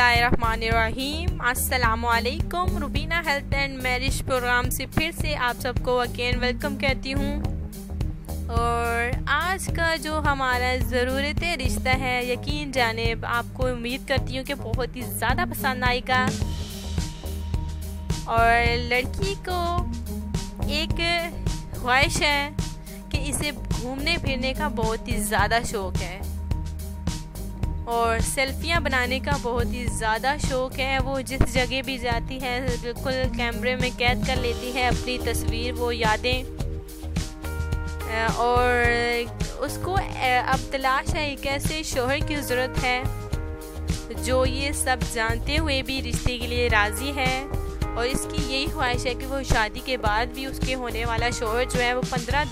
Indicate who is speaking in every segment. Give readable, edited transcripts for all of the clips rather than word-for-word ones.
Speaker 1: बिस्मिल्लाहिर्रहमानिर्रहीम। अस्सलामुअलैकुम। Rubina health and marriage program से फिर से आप सबको अगेन वेलकम कहती हूँ। और आज का जो हमारा ज़रूरत रिश्ता है, यकीन जाने आपको उम्मीद करती हूँ कि बहुत ही ज़्यादा पसंद आएगा। और लड़की को एक ख्वाहिश है कि इसे घूमने फिरने का बहुत ही ज़्यादा शौक़ है और सेल्फियाँ बनाने का बहुत ही ज़्यादा शौक़ है। वो जिस जगह भी जाती है बिल्कुल कैमरे में कैद कर लेती है अपनी तस्वीर, वो यादें। और उसको अब तलाश है एक ऐसे शोहर की ज़रूरत है जो ये सब जानते हुए भी रिश्ते के लिए राज़ी है। और इसकी यही ख्वाहिश है कि वो शादी के बाद भी उसके होने वाला शौहर जो है वो 15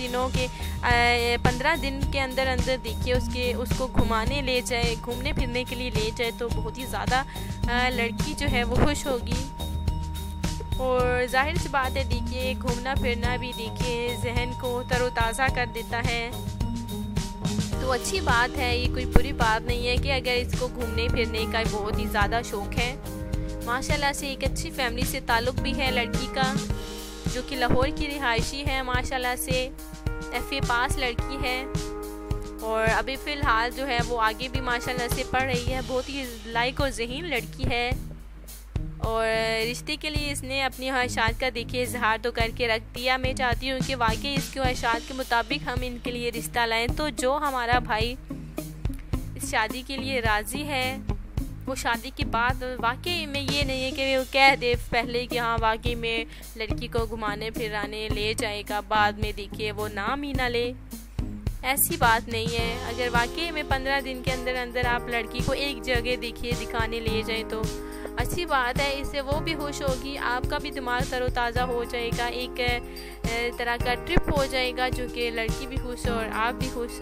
Speaker 1: दिन के अंदर अंदर देखिए उसको घुमाने ले जाए, घूमने फिरने के लिए ले जाए, तो बहुत ही ज़्यादा लड़की जो है वो खुश होगी। और जाहिर सी बात है, देखिए घूमना फिरना भी देखिए जहन को तरोताज़ा कर देता है, तो अच्छी बात है। ये कोई बुरी बात नहीं है कि अगर इसको घूमने फिरने का बहुत ही ज़्यादा शौक़ है। माशाल्लाह से एक अच्छी फैमिली से ताल्लुक़ भी है लड़की का, जो कि लाहौर की रिहायशी है। माशाल्लाह से FA पास लड़की है और अभी फ़िलहाल जो है वो आगे भी माशाल्लाह से पढ़ रही है। बहुत ही लायक और ज़हीन लड़की है और रिश्ते के लिए इसने अपनी ख्वाहिशात का देखिए इजहार तो करके रख दिया। मैं चाहती हूँ कि वाकई इसकी ख्वाहिशात के मुताबिक हम इनके लिए रिश्ता लाएँ। तो जो हमारा भाई इस शादी के लिए राज़ी है, वो शादी के बाद वाकई में ये नहीं है कि वो कह दे पहले कि हाँ वाकई में लड़की को घुमाने फिराने ले जाएगा, बाद में देखिए वो नाम ही ना ले। ऐसी बात नहीं है। अगर वाकई में 15 दिन के अंदर अंदर आप लड़की को एक जगह देखिए दिखाने ले जाए तो अच्छी बात है। इससे वो भी खुश होगी, आपका भी दिमाग तरोताज़ा हो जाएगा, एक तरह का ट्रिप हो जाएगा, जो कि लड़की भी खुश और आप भी खुश।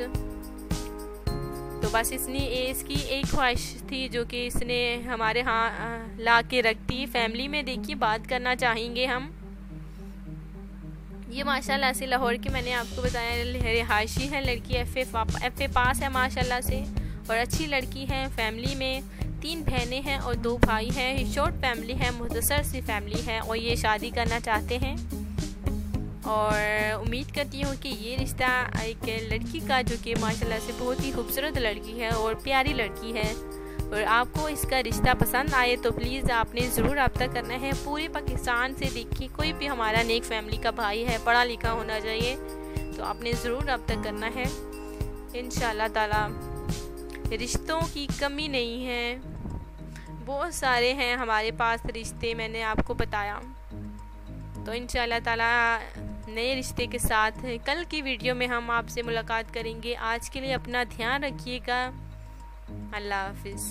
Speaker 1: तो बस इसकी एक ख्वाहिश थी जो कि इसने हमारे यहाँ ला के रख दी। फैमिली में देखिए बात करना चाहेंगे हम। ये माशाल्लाह से लाहौर की मैंने आपको बताया रिहायशी है लड़की, FA पास है माशाल्लाह से और अच्छी लड़की है। फैमिली में 3 बहनें हैं और 2 भाई हैं। शॉर्ट फैमिली है, मुख्तसर सी फैमिली है और ये शादी करना चाहते हैं। और उम्मीद करती हूँ कि ये रिश्ता एक लड़की का जो कि माशाल्लाह से बहुत ही खूबसूरत लड़की है और प्यारी लड़की है, और आपको इसका रिश्ता पसंद आए तो प्लीज़ आपने ज़रूर रब्ता करना है। पूरे पाकिस्तान से देखिए कोई भी हमारा नेक फैमिली का भाई है, पढ़ा लिखा होना चाहिए, तो आपने ज़रूर रब्ता करना है। इंशाअल्लाह ताला रिश्तों की कमी नहीं है, बहुत सारे हैं हमारे पास रिश्ते, मैंने आपको बताया। तो इंशाअल्लाह ताला नए रिश्ते के साथ कल की वीडियो में हम आपसे मुलाकात करेंगे। आज के लिए अपना ध्यान रखिएगा। अल्लाह हाफिज़।